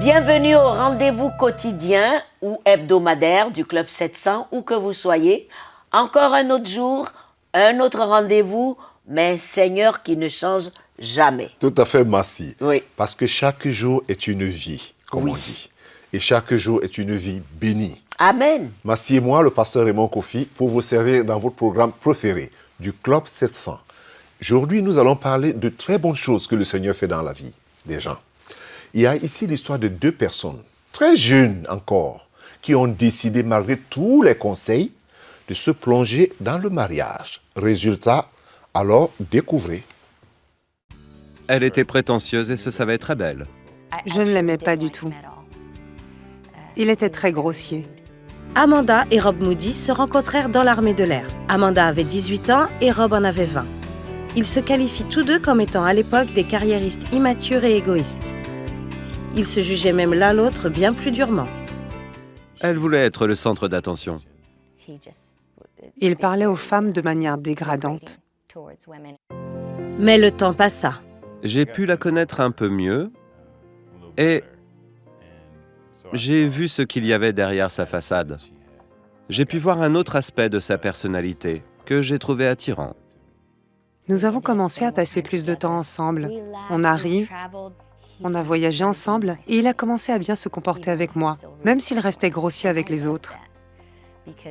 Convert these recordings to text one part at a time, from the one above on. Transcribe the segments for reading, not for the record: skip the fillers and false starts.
Bienvenue au rendez-vous quotidien ou hebdomadaire du Club 700, où que vous soyez. Encore un autre jour, un autre rendez-vous, mais Seigneur qui ne change jamais. Tout à fait, Massi. Oui. Parce que chaque jour est une vie, comme on dit. Et chaque jour est une vie bénie. Amen. Massi et moi, le pasteur Raymond Kofi, pour vous servir dans votre programme préféré, du Club 700. Aujourd'hui, nous allons parler de très bonnes choses que le Seigneur fait dans la vie des gens. Il y a ici l'histoire de deux personnes, très jeunes encore, qui ont décidé, malgré tous les conseils, de se plonger dans le mariage. Résultat, alors découvrez. Elle était prétentieuse et se savait très belle. Je ne l'aimais pas du tout. Il était très grossier. Amanda et Rob Moody se rencontrèrent dans l'armée de l'air. Amanda avait 18 ans et Rob en avait 20. Ils se qualifient tous deux comme étant à l'époque des carriéristes immatures et égoïstes. Ils se jugeaient même l'un l'autre bien plus durement. Elle voulait être le centre d'attention. Il parlait aux femmes de manière dégradante. Mais le temps passa. J'ai pu la connaître un peu mieux et j'ai vu ce qu'il y avait derrière sa façade. J'ai pu voir un autre aspect de sa personnalité que j'ai trouvé attirant. Nous avons commencé à passer plus de temps ensemble. On a ri, on a voyagé ensemble et il a commencé à bien se comporter avec moi, même s'il restait grossier avec les autres.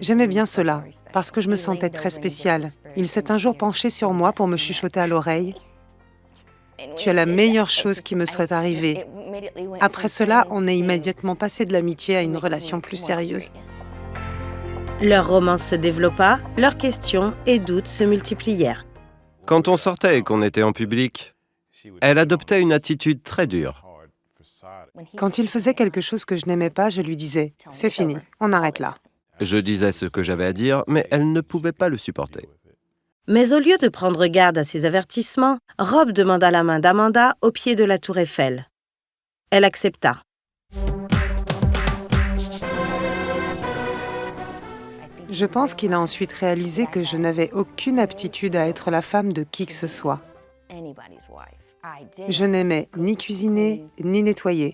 J'aimais bien cela, parce que je me sentais très spéciale. Il s'est un jour penché sur moi pour me chuchoter à l'oreille. « Tu es la meilleure chose qui me soit arrivée. » Après cela, on est immédiatement passé de l'amitié à une relation plus sérieuse. Leur romance se développa, leurs questions et doutes se multiplièrent. Quand on sortait et qu'on était en public, elle adoptait une attitude très dure. Quand il faisait quelque chose que je n'aimais pas, je lui disais « C'est fini, on arrête là. » Je disais ce que j'avais à dire, mais elle ne pouvait pas le supporter. Mais au lieu de prendre garde à ces avertissements, Rob demanda la main d'Amanda au pied de la tour Eiffel. Elle accepta. Je pense qu'il a ensuite réalisé que je n'avais aucune aptitude à être la femme de qui que ce soit. Je n'aimais ni cuisiner, ni nettoyer.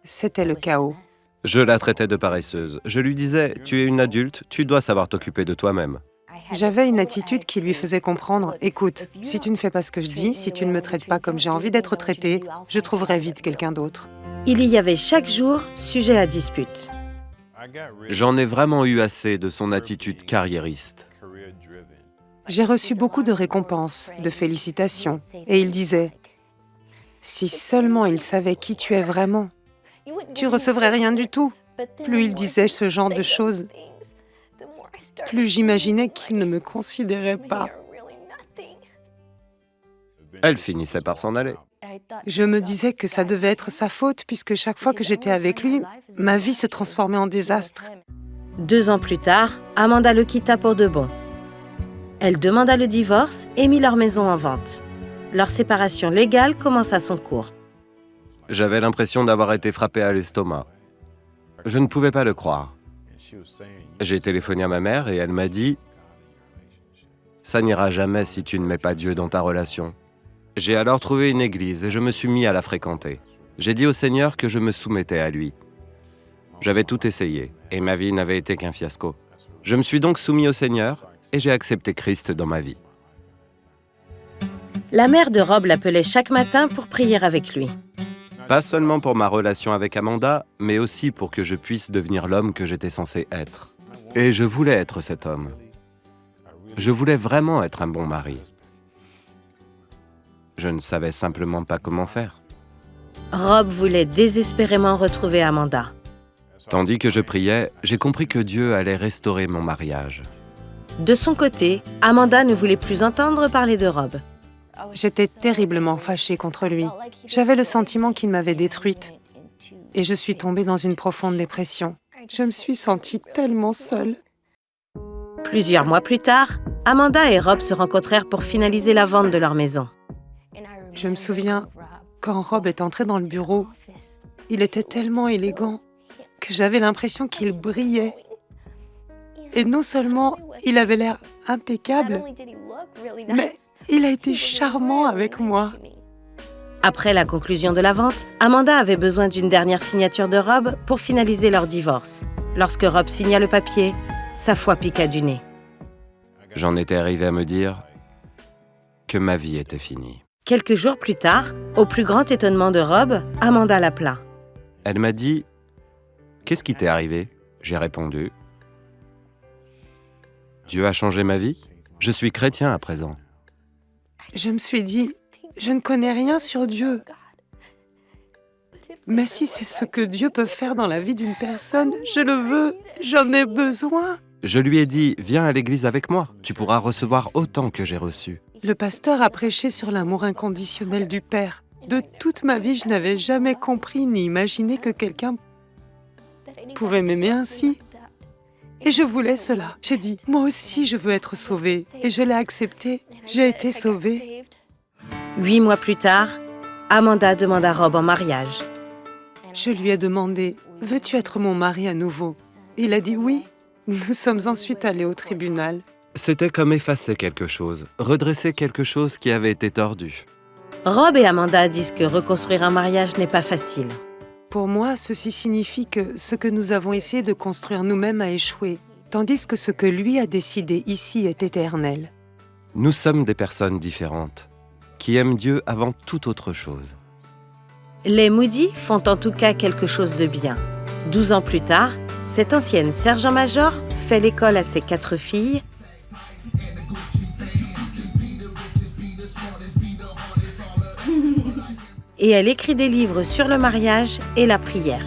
C'était le chaos. Je la traitais de paresseuse. Je lui disais « Tu es une adulte, tu dois savoir t'occuper de toi-même. » J'avais une attitude qui lui faisait comprendre « Écoute, si tu ne fais pas ce que je dis, si tu ne me traites pas comme j'ai envie d'être traitée, je trouverai vite quelqu'un d'autre. » Il y avait chaque jour sujet à dispute. J'en ai vraiment eu assez de son attitude carriériste. J'ai reçu beaucoup de récompenses, de félicitations, et il disait « Si seulement il savait qui tu es vraiment, tu recevrais rien du tout. » Plus il disait ce genre de choses, plus j'imaginais qu'il ne me considérait pas. Elle finissait par s'en aller. Je me disais que ça devait être sa faute, puisque chaque fois que j'étais avec lui, ma vie se transformait en désastre. 2 ans plus tard, Amanda le quitta pour de bon. Elle demanda le divorce et mit leur maison en vente. Leur séparation légale commença son cours. J'avais l'impression d'avoir été frappé à l'estomac. Je ne pouvais pas le croire. J'ai téléphoné à ma mère et elle m'a dit « Ça n'ira jamais si tu ne mets pas Dieu dans ta relation. » J'ai alors trouvé une église et je me suis mis à la fréquenter. J'ai dit au Seigneur que je me soumettais à lui. J'avais tout essayé et ma vie n'avait été qu'un fiasco. Je me suis donc soumis au Seigneur et j'ai accepté Christ dans ma vie. La mère de Rob l'appelait chaque matin pour prier avec lui. Pas seulement pour ma relation avec Amanda, mais aussi pour que je puisse devenir l'homme que j'étais censé être. Et je voulais être cet homme. Je voulais vraiment être un bon mari. Je ne savais simplement pas comment faire. Rob voulait désespérément retrouver Amanda. Tandis que je priais, j'ai compris que Dieu allait restaurer mon mariage. De son côté, Amanda ne voulait plus entendre parler de Rob. J'étais terriblement fâchée contre lui. J'avais le sentiment qu'il m'avait détruite. Et je suis tombée dans une profonde dépression. Je me suis sentie tellement seule. Plusieurs mois plus tard, Amanda et Rob se rencontrèrent pour finaliser la vente de leur maison. Je me souviens, quand Rob est entré dans le bureau, il était tellement élégant que j'avais l'impression qu'il brillait. Et non seulement il avait l'air impeccable, mais il a été charmant avec moi. Après la conclusion de la vente, Amanda avait besoin d'une dernière signature de Rob pour finaliser leur divorce. Lorsque Rob signa le papier, sa foi piqua du nez. J'en étais arrivé à me dire que ma vie était finie. Quelques jours plus tard, au plus grand étonnement de Rob, Amanda l'appela. Elle m'a dit « Qu'est-ce qui t'est arrivé ?» J'ai répondu « Dieu a changé ma vie. Je suis chrétien à présent. » Je me suis dit, je ne connais rien sur Dieu. Mais si c'est ce que Dieu peut faire dans la vie d'une personne, je le veux, j'en ai besoin. Je lui ai dit « Viens à l'église avec moi. Tu pourras recevoir autant que j'ai reçu. » Le pasteur a prêché sur l'amour inconditionnel du Père. De toute ma vie, je n'avais jamais compris ni imaginé que quelqu'un pouvait m'aimer ainsi. Et je voulais cela. J'ai dit, moi aussi je veux être sauvée. Et je l'ai accepté. J'ai été sauvée. 8 mois plus tard, Amanda demanda Rob en mariage. Je lui ai demandé, veux-tu être mon mari à nouveau? Il a dit oui. Nous sommes ensuite allés au tribunal. C'était comme effacer quelque chose, redresser quelque chose qui avait été tordu. Rob et Amanda disent que reconstruire un mariage n'est pas facile. Pour moi, ceci signifie que ce que nous avons essayé de construire nous-mêmes a échoué, tandis que ce que lui a décidé ici est éternel. Nous sommes des personnes différentes, qui aiment Dieu avant toute autre chose. Les Moody font en tout cas quelque chose de bien. 12 ans plus tard, cette ancienne sergent-major fait l'école à ses 4 filles et elle écrit des livres sur le mariage et la prière.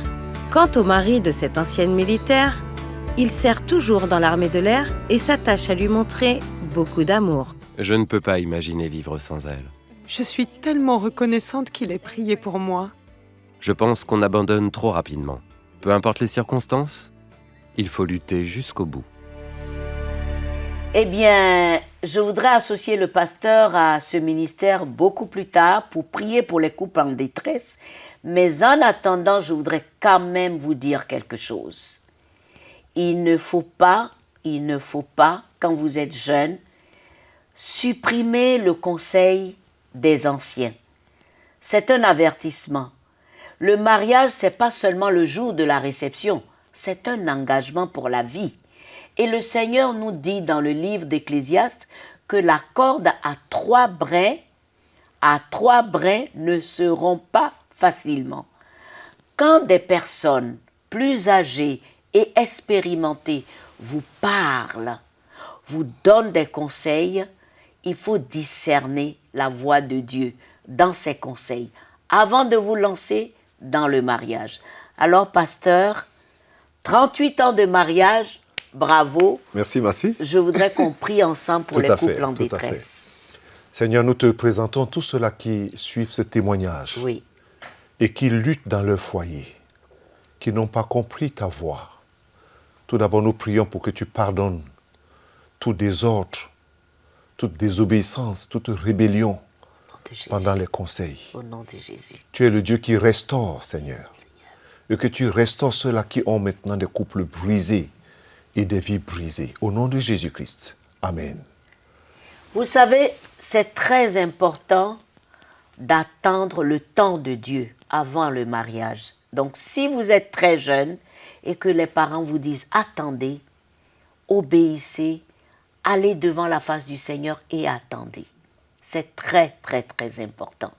Quant au mari de cette ancienne militaire, il sert toujours dans l'armée de l'air et s'attache à lui montrer beaucoup d'amour. Je ne peux pas imaginer vivre sans elle. Je suis tellement reconnaissante qu'il ait prié pour moi. Je pense qu'on abandonne trop rapidement. Peu importe les circonstances, il faut lutter jusqu'au bout. Eh bien, je voudrais associer le pasteur à ce ministère beaucoup plus tard pour prier pour les couples en détresse. Mais en attendant, je voudrais quand même vous dire quelque chose. Il ne faut pas, quand vous êtes jeune, supprimer le conseil des anciens. C'est un avertissement. Le mariage, ce n'est pas seulement le jour de la réception, c'est un engagement pour la vie. Et le Seigneur nous dit dans le livre d'Ecclésiaste que la corde à 3 brins ne se rompt pas facilement. Quand des personnes plus âgées et expérimentées vous parlent, vous donnent des conseils, il faut discerner la voix de Dieu dans ces conseils avant de vous lancer dans le mariage. Alors, pasteur, 38 ans de mariage, bravo. Merci, Massi. Je voudrais qu'on prie ensemble pour les couples en détresse. Seigneur, nous te présentons tous ceux-là qui suivent ce témoignage et qui luttent dans leur foyer, qui n'ont pas compris ta voix. Tout d'abord, nous prions pour que tu pardonnes tout désordre, toute désobéissance, toute rébellion pendant les conseils. Au nom de Jésus. Tu es le Dieu qui restaure, Seigneur. Et que tu restaures ceux-là qui ont maintenant des couples brisés et des vies brisées. Au nom de Jésus-Christ. Amen. Vous savez, c'est très important d'attendre le temps de Dieu avant le mariage. Donc, si vous êtes très jeune et que les parents vous disent « Attendez, obéissez, allez devant la face du Seigneur et attendez ». C'est très, très, très important.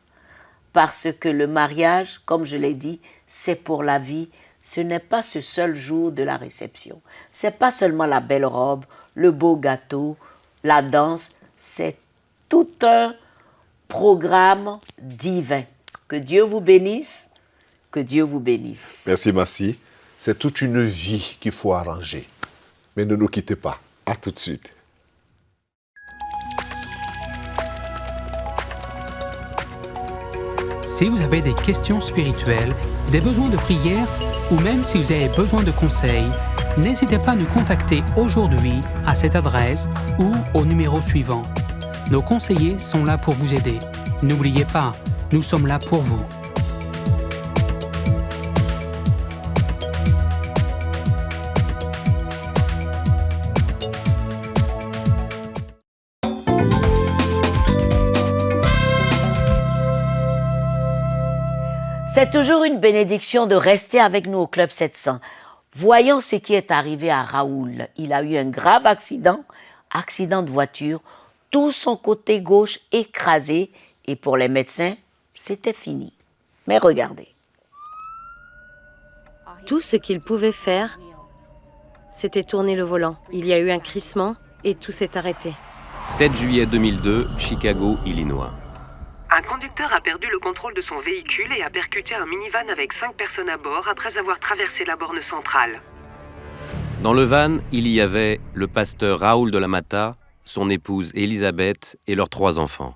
Parce que le mariage, comme je l'ai dit, c'est pour la vie. Ce n'est pas ce seul jour de la réception. Ce n'est pas seulement la belle robe, le beau gâteau, la danse. C'est tout un programme divin. Que Dieu vous bénisse. Que Dieu vous bénisse. Merci, Massi. C'est toute une vie qu'il faut arranger. Mais ne nous quittez pas. À tout de suite. Si vous avez des questions spirituelles, des besoins de prière ou même si vous avez besoin de conseils, n'hésitez pas à nous contacter aujourd'hui à cette adresse ou au numéro suivant. Nos conseillers sont là pour vous aider. N'oubliez pas, nous sommes là pour vous. C'est toujours une bénédiction de rester avec nous au Club 700. Voyons ce qui est arrivé à Raoul. Il a eu un grave accident de voiture, tout son côté gauche écrasé, et pour les médecins, c'était fini. Mais regardez. Tout ce qu'il pouvait faire, c'était tourner le volant. Il y a eu un crissement et tout s'est arrêté. 7 juillet 2002, Chicago, Illinois. Un conducteur a perdu le contrôle de son véhicule et a percuté un minivan avec 5 personnes à bord après avoir traversé la borne centrale. Dans le van, il y avait le pasteur Raoul de la Mata, son épouse Elisabeth et leurs 3 enfants.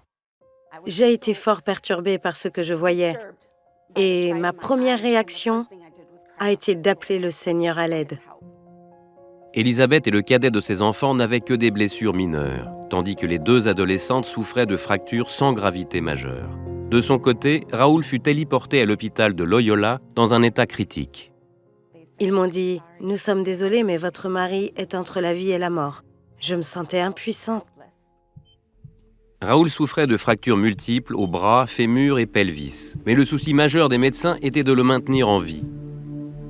J'ai été fort perturbée par ce que je voyais. Et ma première réaction a été d'appeler le Seigneur à l'aide. Elisabeth et le cadet de ses enfants n'avaient que des blessures mineures, tandis que les 2 adolescentes souffraient de fractures sans gravité majeure. De son côté, Raoul fut téléporté à l'hôpital de Loyola dans un état critique. Ils m'ont dit « Nous sommes désolés, mais votre mari est entre la vie et la mort. » Je me sentais impuissante. Raoul souffrait de fractures multiples aux bras, fémurs et pelvis, mais le souci majeur des médecins était de le maintenir en vie.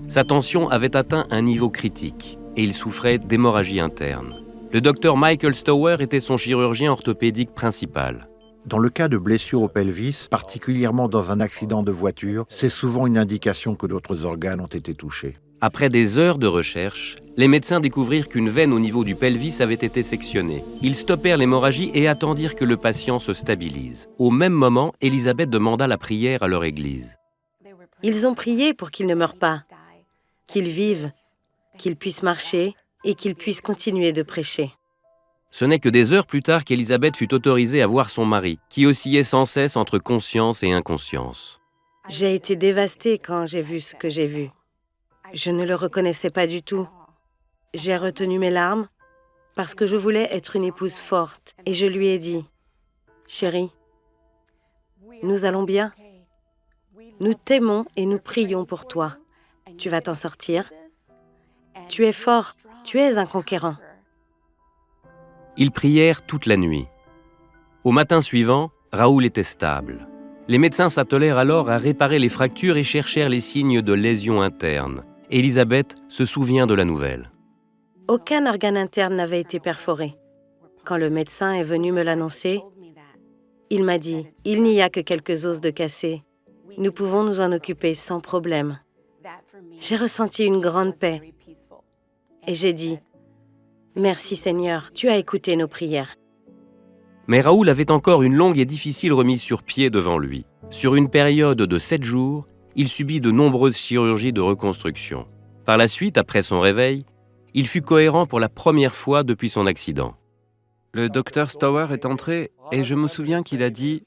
Sa tension avait atteint un niveau critique et il souffrait d'hémorragie interne. Le docteur Michael Stower était son chirurgien orthopédique principal. Dans le cas de blessures au pelvis, particulièrement dans un accident de voiture, c'est souvent une indication que d'autres organes ont été touchés. Après des heures de recherche, les médecins découvrirent qu'une veine au niveau du pelvis avait été sectionnée. Ils stoppèrent l'hémorragie et attendirent que le patient se stabilise. Au même moment, Elisabeth demanda la prière à leur église. Ils ont prié pour qu'il ne meure pas, qu'il vive, qu'il puisse marcher et qu'il puisse continuer de prêcher. Ce n'est que des heures plus tard qu'Elisabeth fut autorisée à voir son mari, qui oscillait sans cesse entre conscience et inconscience. J'ai été dévastée quand j'ai vu ce que j'ai vu. Je ne le reconnaissais pas du tout. J'ai retenu mes larmes parce que je voulais être une épouse forte et je lui ai dit « Chérie, nous allons bien. Nous t'aimons et nous prions pour toi. Tu vas t'en sortir. Tu es fort, tu es un conquérant. » Ils prièrent toute la nuit. Au matin suivant, Raoul était stable. Les médecins s'attelèrent alors à réparer les fractures et cherchèrent les signes de lésions internes. Elisabeth se souvient de la nouvelle. Aucun organe interne n'avait été perforé. Quand le médecin est venu me l'annoncer, il m'a dit « Il n'y a que quelques os de cassés. Nous pouvons nous en occuper sans problème. » J'ai ressenti une grande paix et j'ai dit « Merci Seigneur, tu as écouté nos prières. » Mais Raoul avait encore une longue et difficile remise sur pied devant lui. Sur une période de 7 jours, il subit de nombreuses chirurgies de reconstruction. Par la suite, après son réveil, il fut cohérent pour la première fois depuis son accident. Le docteur Stower est entré et je me souviens qu'il a dit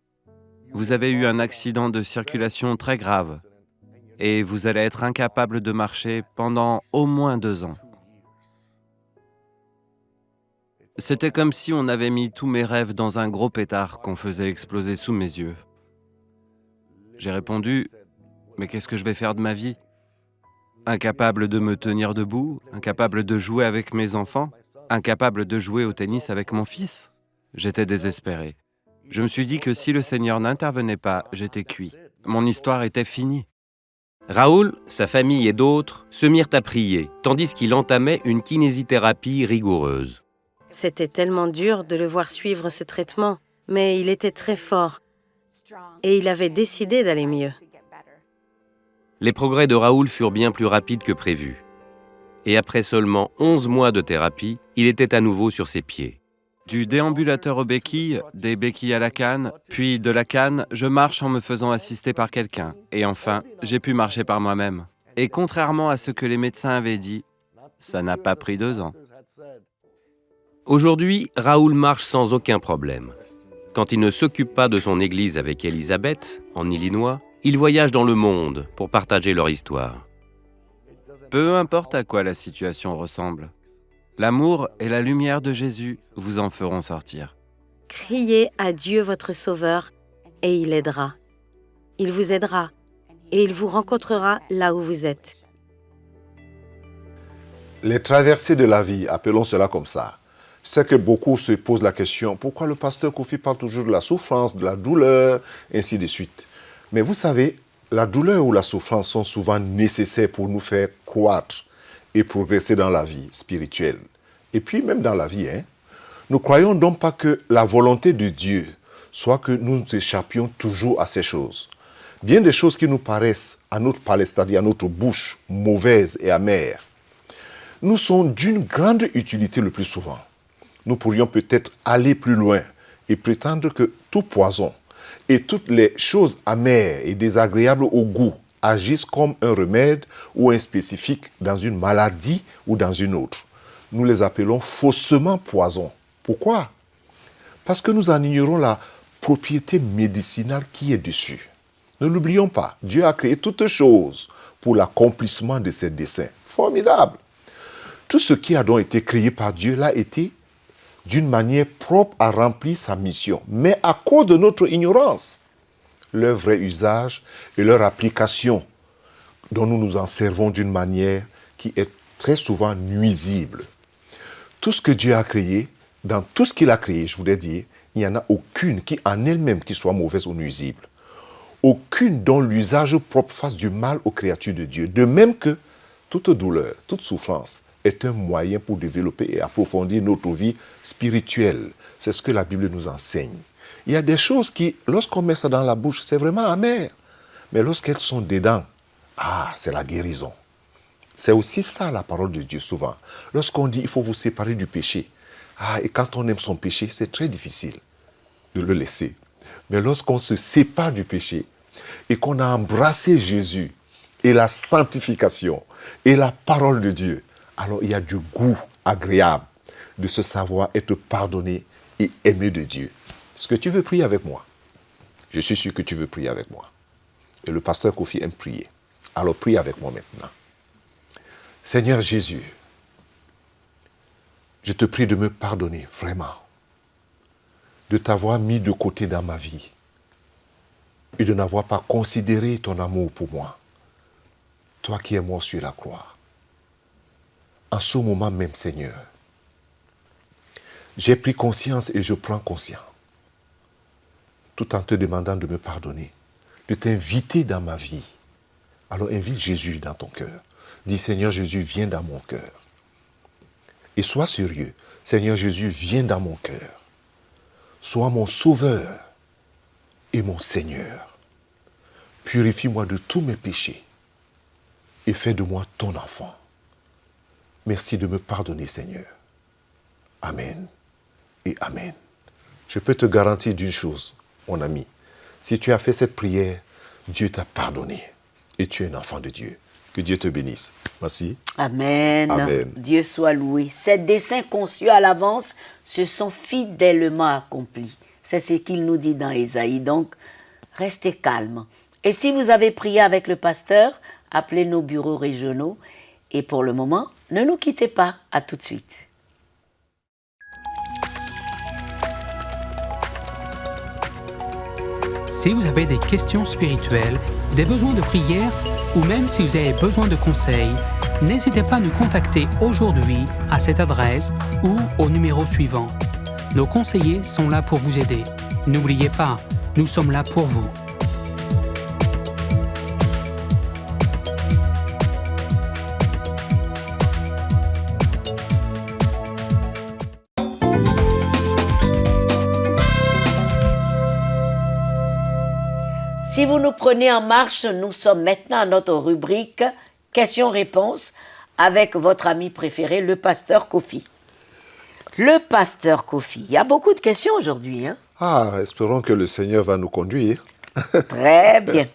« Vous avez eu un accident de circulation très grave et vous allez être incapable de marcher pendant au moins 2 ans. » C'était comme si on avait mis tous mes rêves dans un gros pétard qu'on faisait exploser sous mes yeux. J'ai répondu « Mais qu'est-ce que je vais faire de ma vie ? Incapable de me tenir debout, incapable de jouer avec mes enfants, incapable de jouer au tennis avec mon fils ?» J'étais désespéré. Je me suis dit que si le Seigneur n'intervenait pas, j'étais cuit. Mon histoire était finie. Raoul, sa famille et d'autres se mirent à prier, tandis qu'il entamait une kinésithérapie rigoureuse. C'était tellement dur de le voir suivre ce traitement, mais il était très fort et il avait décidé d'aller mieux. Les progrès de Raoul furent bien plus rapides que prévu. Et après seulement 11 mois de thérapie, il était à nouveau sur ses pieds. Du déambulateur aux béquilles, des béquilles à la canne, puis de la canne, je marche en me faisant assister par quelqu'un. Et enfin, j'ai pu marcher par moi-même. Et contrairement à ce que les médecins avaient dit, ça n'a pas pris 2 ans. Aujourd'hui, Raoul marche sans aucun problème. Quand il ne s'occupe pas de son église avec Elisabeth, en Illinois, ils voyagent dans le monde pour partager leur histoire. Peu importe à quoi la situation ressemble, l'amour et la lumière de Jésus vous en feront sortir. Criez à Dieu votre Sauveur et il aidera. Il vous aidera et il vous rencontrera là où vous êtes. Les traversées de la vie, appelons cela comme ça. C'est que beaucoup se posent la question, pourquoi le pasteur Kofi parle toujours de la souffrance, de la douleur, ainsi de suite. Mais vous savez, La douleur ou la souffrance sont souvent nécessaires pour nous faire croître et progresser dans la vie spirituelle. Et puis même dans la vie. Nous ne croyons donc pas que la volonté de Dieu soit que nous échappions toujours à ces choses. Bien des choses qui nous paraissent à notre palais, c'est-à-dire à notre bouche, mauvaises et amères, nous sont d'une grande utilité le plus souvent. Nous pourrions peut-être aller plus loin et prétendre que tout poison et toutes les choses amères et désagréables au goût agissent comme un remède ou un spécifique dans une maladie ou dans une autre. Nous les appelons faussement poison. Pourquoi? Parce que nous en ignorons la propriété médicinale qui est dessus. Ne l'oublions pas, Dieu a créé toutes choses pour l'accomplissement de ses desseins. Formidable! Tout ce qui a donc été créé par Dieu l'a été d'une manière propre à remplir sa mission. Mais à cause de notre ignorance, leur vrai usage et leur application, dont nous nous en servons d'une manière qui est très souvent nuisible. Tout ce que Dieu a créé, dans tout ce qu'il a créé, je voudrais dire, il n'y en a aucune qui en elle-même qui soit mauvaise ou nuisible. Aucune dont l'usage propre fasse du mal aux créatures de Dieu. De même que toute douleur, toute souffrance est un moyen pour développer et approfondir notre vie spirituelle. C'est ce que la Bible nous enseigne. Il y a des choses qui, lorsqu'on met ça dans la bouche, c'est vraiment amer. Mais lorsqu'elles sont dedans, c'est la guérison. C'est aussi ça la parole de Dieu souvent. Lorsqu'on dit il faut vous séparer du péché, et quand on aime son péché, c'est très difficile de le laisser. Mais lorsqu'on se sépare du péché et qu'on a embrassé Jésus et la sanctification et la parole de Dieu, alors il y a du goût agréable de se savoir être pardonné et aimé de Dieu. Est-ce que tu veux prier avec moi? Je suis sûr que tu veux prier avec moi. Et le pasteur Kofi aime prier. Alors prie avec moi maintenant. Seigneur Jésus, je te prie de me pardonner vraiment, de t'avoir mis de côté dans ma vie et de n'avoir pas considéré ton amour pour moi, toi qui es mort sur la croix. En ce moment même, Seigneur, j'ai pris conscience et je prends conscience, tout en te demandant de me pardonner, de t'inviter dans ma vie. Alors invite Jésus dans ton cœur. Dis, Seigneur Jésus, viens dans mon cœur. Et sois sérieux. Seigneur Jésus, viens dans mon cœur. Sois mon sauveur et mon Seigneur. Purifie-moi de tous mes péchés et fais de moi ton enfant. Merci de me pardonner, Seigneur. Amen et Amen. Je peux te garantir d'une chose, mon ami. Si tu as fait cette prière, Dieu t'a pardonné et tu es un enfant de Dieu. Que Dieu te bénisse. Merci. Amen. Amen. Dieu soit loué. Ces desseins conçus à l'avance se sont fidèlement accomplis. C'est ce qu'il nous dit dans Ésaïe. Donc, restez calme. Et si vous avez prié avec le pasteur, appelez nos bureaux régionaux. Et pour le moment, ne nous quittez pas. À tout de suite. Si vous avez des questions spirituelles, des besoins de prière ou même si vous avez besoin de conseils, n'hésitez pas à nous contacter aujourd'hui à cette adresse ou au numéro suivant. Nos conseillers sont là pour vous aider. N'oubliez pas, nous sommes là pour vous. Si vous nous prenez en marche, nous sommes maintenant à notre rubrique questions-réponses avec votre ami préféré, le pasteur Kofi. Le pasteur Kofi, il y a beaucoup de questions aujourd'hui. Espérons que le Seigneur va nous conduire. Très bien.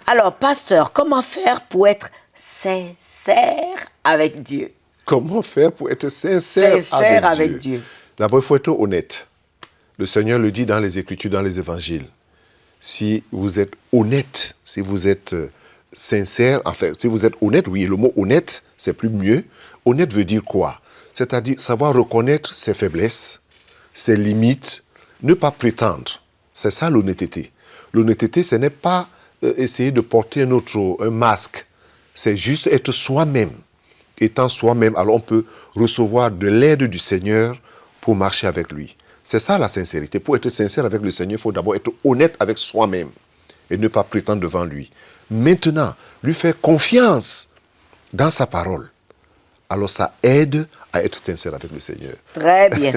Alors, pasteur, comment faire pour être sincère avec Dieu? Comment faire pour être sincère avec Dieu? D'abord, il faut être honnête. Le Seigneur le dit dans les Écritures, dans les Évangiles. Si vous êtes honnête, si vous êtes sincère, enfin, si vous êtes honnête, oui, le mot honnête, c'est plus mieux. Honnête veut dire quoi? C'est-à-dire savoir reconnaître ses faiblesses, ses limites, ne pas prétendre. C'est ça l'honnêteté. L'honnêteté, ce n'est pas essayer de porter un masque. C'est juste être soi-même. Étant soi-même, alors on peut recevoir de l'aide du Seigneur pour marcher avec lui. C'est ça la sincérité. Pour être sincère avec le Seigneur, il faut d'abord être honnête avec soi-même. et ne pas prétendre devant lui. Maintenant, lui faire confiance dans sa parole. Alors ça aide à être sincère avec le Seigneur. Très bien.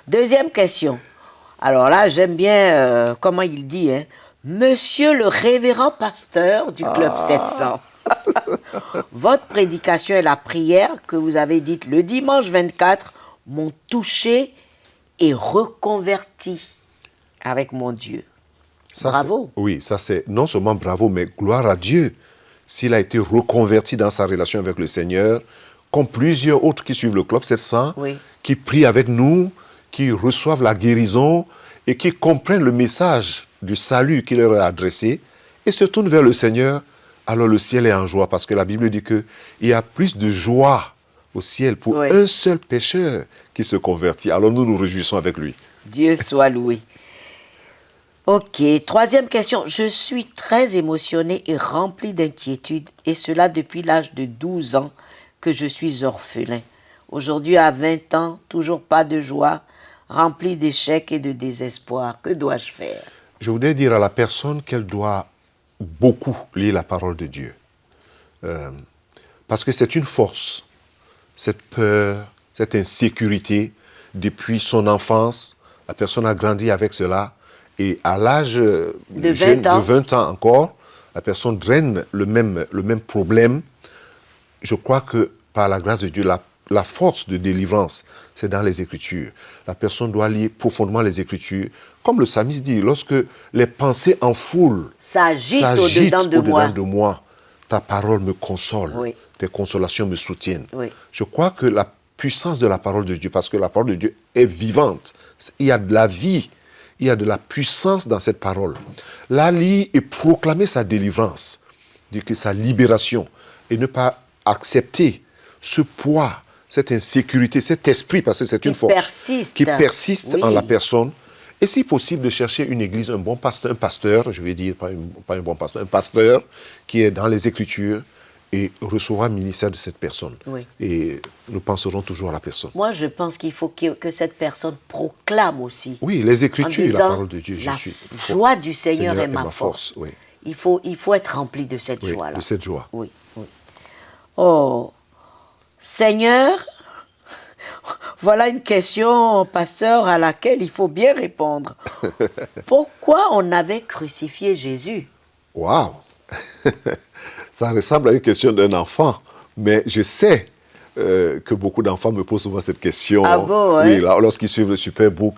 Deuxième question. Alors là, j'aime bien comment il dit, hein. Monsieur le révérend pasteur du Club 700. Votre prédication et la prière que vous avez dite le dimanche 24 m'ont touché et reconverti avec mon Dieu. Ça, Bravo. Oui, ça c'est non seulement bravo, mais gloire à Dieu s'il a été reconverti dans sa relation avec le Seigneur, comme plusieurs autres qui suivent le Club 700, Oui. qui prient avec nous, qui reçoivent la guérison et qui comprennent le message du salut qui leur est adressé et se tournent vers le Seigneur. Alors le ciel est en joie parce que la Bible dit qu'il y a plus de joie au ciel pour Oui. un seul pécheur qui se convertit. Alors nous nous réjouissons avec lui. Dieu soit loué. Ok, troisième question. Je suis très émotionnée et remplie d'inquiétude, et cela depuis l'âge de 12 ans que je suis orphelin. Aujourd'hui, à 20 ans, toujours pas de joie, rempli d'échecs et de désespoir. Que dois-je faire? Je voudrais dire à la personne qu'elle doit beaucoup lire la parole de Dieu. Parce que c'est une force, cette peur, cette insécurité, depuis son enfance, la personne a grandi avec cela. Et à l'âge de 20 ans encore, la personne draine le même problème. Je crois que par la grâce de Dieu, la force de délivrance, c'est dans les Écritures. La personne doit lire profondément les Écritures. Comme le psalmiste dit, lorsque les pensées en foule s'agitent au-dedans de moi, ta parole me console, oui. Tes consolations me soutiennent. Oui. Je crois que la puissance de la parole de Dieu, parce que la parole de Dieu est vivante, il y a de la vie, il y a de la puissance dans cette parole. La lire et proclamer sa délivrance, dire que sa libération, et ne pas accepter ce poids, cette insécurité, cet esprit, parce que c'est une force qui persiste en la personne. Et si possible, de chercher une église, un bon pasteur, un pasteur, je vais dire, pas un bon pasteur, un pasteur qui est dans les Écritures et recevra le ministère de cette personne. Oui. Et nous penserons toujours à la personne. Moi, je pense qu'il faut que cette personne proclame aussi. Oui, les Écritures, disant, la parole de Dieu. La joie du Seigneur est ma force. Oui. Il faut être rempli de cette joie-là. De cette joie. Oui, oui. Oh, Seigneur, voilà une question, pasteur, à laquelle il faut bien répondre. Pourquoi on avait crucifié Jésus? Waouh! Ça ressemble à une question d'un enfant, mais je sais que beaucoup d'enfants me posent souvent cette question. Ah bon, oui, lorsqu'ils suivent le Superbook.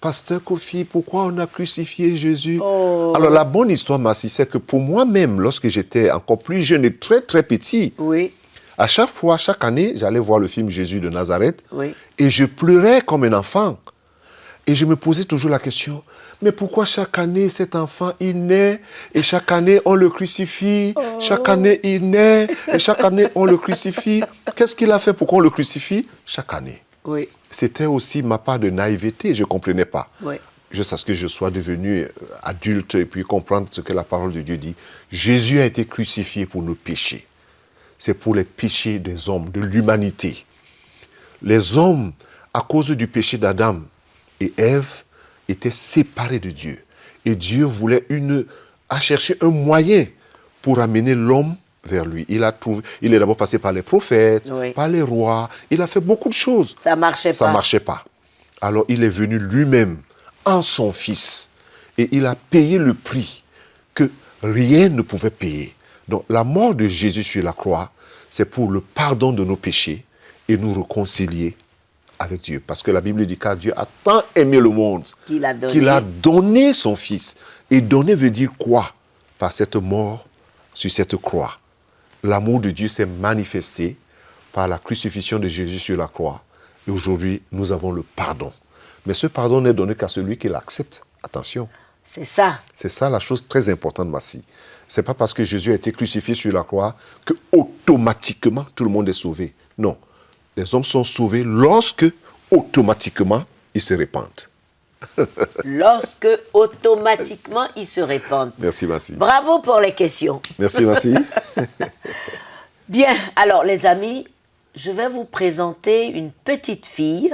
Pasteur Kofi, pourquoi on a crucifié Jésus? Oh. Alors la bonne histoire, Massi, c'est que pour moi-même, lorsque j'étais encore plus jeune et très très petit, oui. À chaque fois, chaque année, j'allais voir le film Jésus de Nazareth, oui. Et je pleurais comme un enfant. Et je me posais toujours la question, mais pourquoi chaque année cet enfant il naît et chaque année on le crucifie, chaque année il naît et chaque année on le crucifie? Qu'est-ce qu'il a fait pour qu'on le crucifie chaque année? Oui. C'était aussi ma part de naïveté, je ne comprenais pas. Oui. Jusqu'à ce que je sois devenu adulte et puis comprendre ce que la parole de Dieu dit. Jésus a été crucifié pour nos péchés. C'est pour les péchés des hommes, de l'humanité. Les hommes, à cause du péché d'Adam et Ève, étaient séparés de Dieu. Et Dieu a cherché un moyen pour amener l'homme vers lui. Il est d'abord passé par les prophètes, oui. par les rois. Il a fait beaucoup de choses. Ça ne marchait pas. Ça ne marchait pas. Alors il est venu lui-même en son Fils. Et il a payé le prix que rien ne pouvait payer. Donc la mort de Jésus sur la croix, c'est pour le pardon de nos péchés et nous réconcilier avec Dieu. Parce que la Bible dit car Dieu a tant aimé le monde qu'il a donné son Fils. Et donner veut dire quoi? Par cette mort sur cette croix. L'amour de Dieu s'est manifesté par la crucifixion de Jésus sur la croix. Et aujourd'hui, nous avons le pardon. Mais ce pardon n'est donné qu'à celui qui l'accepte. Attention. C'est ça. C'est ça la chose très importante, Massi. Ce n'est pas parce que Jésus a été crucifié sur la croix que automatiquement tout le monde est sauvé. Non. Les hommes sont sauvés lorsque automatiquement ils se répandent. Lorsque automatiquement ils se répandent. Merci, Massi. Bravo pour les questions. Merci, Massi. Bien, alors les amis, je vais vous présenter une petite fille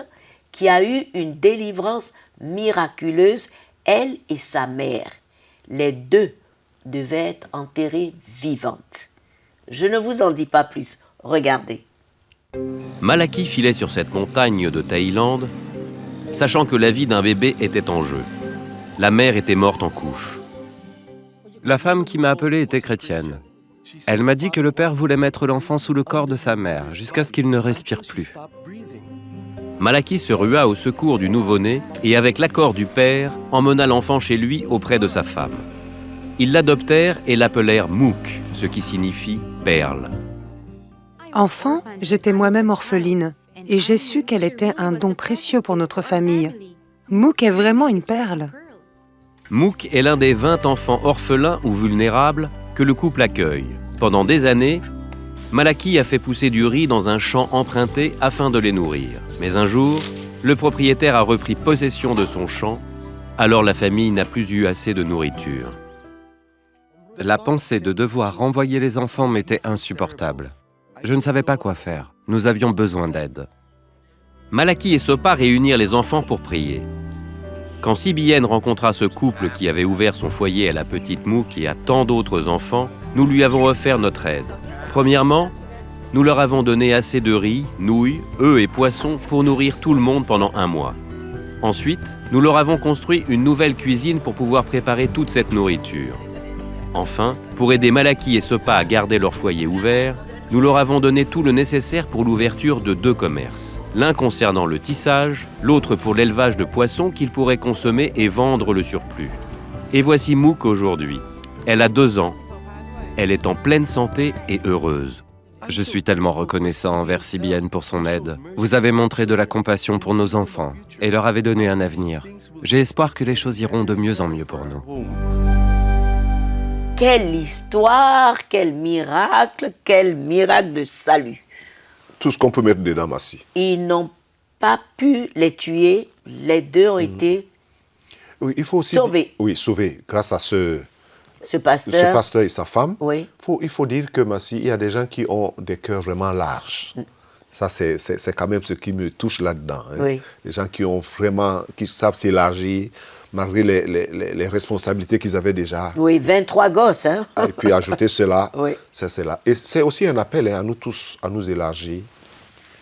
qui a eu une délivrance miraculeuse, elle et sa mère. Les deux devait être enterrée vivante. Je ne vous en dis pas plus. Regardez. Malaki filait sur cette montagne de Thaïlande, sachant que la vie d'un bébé était en jeu. La mère était morte en couche. La femme qui m'a appelé était chrétienne. Elle m'a dit que le père voulait mettre l'enfant sous le corps de sa mère, jusqu'à ce qu'il ne respire plus. Malaki se rua au secours du nouveau-né et, avec l'accord du père, emmena l'enfant chez lui auprès de sa femme. Ils l'adoptèrent et l'appelèrent Mook, ce qui signifie perle. Enfant, j'étais moi-même orpheline et j'ai su qu'elle était un don précieux pour notre famille. Mook est vraiment une perle. Mook est l'un des 20 enfants orphelins ou vulnérables que le couple accueille. Pendant des années, Malaki a fait pousser du riz dans un champ emprunté afin de les nourrir. Mais un jour, le propriétaire a repris possession de son champ, alors la famille n'a plus eu assez de nourriture. La pensée de devoir renvoyer les enfants m'était insupportable. Je ne savais pas quoi faire. Nous avions besoin d'aide. Malaki et Sopa réunirent les enfants pour prier. Quand Sibienne rencontra ce couple qui avait ouvert son foyer à la petite Mook et à tant d'autres enfants, nous lui avons offert notre aide. Premièrement, nous leur avons donné assez de riz, nouilles, œufs et poissons pour nourrir tout le monde pendant 1 mois. Ensuite, nous leur avons construit une nouvelle cuisine pour pouvoir préparer toute cette nourriture. Enfin, pour aider Malaki et Sopa à garder leur foyer ouvert, nous leur avons donné tout le nécessaire pour l'ouverture de 2 commerces. L'un concernant le tissage, l'autre pour l'élevage de poissons qu'ils pourraient consommer et vendre le surplus. Et voici Mook aujourd'hui. Elle a 2 ans. Elle est en pleine santé et heureuse. Je suis tellement reconnaissant envers Sibienne pour son aide. Vous avez montré de la compassion pour nos enfants et leur avez donné un avenir. J'ai espoir que les choses iront de mieux en mieux pour nous. Quelle histoire, quel miracle de salut. Tout ce qu'on peut mettre dedans, Massi. Ils n'ont pas pu les tuer, les 2 ont été Oui, il faut aussi sauvés. Oui, sauvés grâce à ce pasteur. et sa femme. Oui. Il faut dire que, Massi, il y a des gens qui ont des cœurs vraiment larges. Ça, c'est quand même ce qui me touche là-dedans. Hein. Oui. Des gens qui savent s'élargir, malgré les responsabilités qu'ils avaient déjà. Oui, 23 gosses, hein. Et puis ajouter cela, Oui. c'est là. Et c'est aussi un appel à nous tous à nous élargir.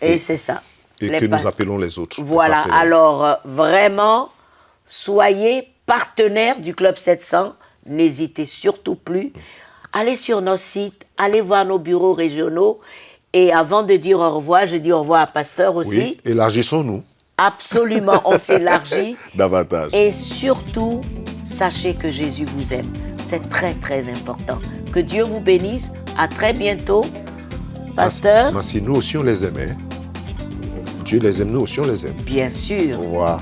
Et c'est ça. Et que nous appelons les autres. les Voilà, partenaires. alors vraiment, soyez partenaires du Club 700. N'hésitez surtout plus. Allez sur nos sites, allez voir nos bureaux régionaux. Et avant de dire au revoir, je dis au revoir à Pasteur aussi. Oui, élargissons-nous. Absolument, on s'élargit. Davantage. Et surtout, sachez que Jésus vous aime. C'est très, très important. Que Dieu vous bénisse. À très bientôt. Pasteur, Massi, nous aussi on les aimait. Dieu les aime, nous aussi on les aime. bien sûr. Au revoir.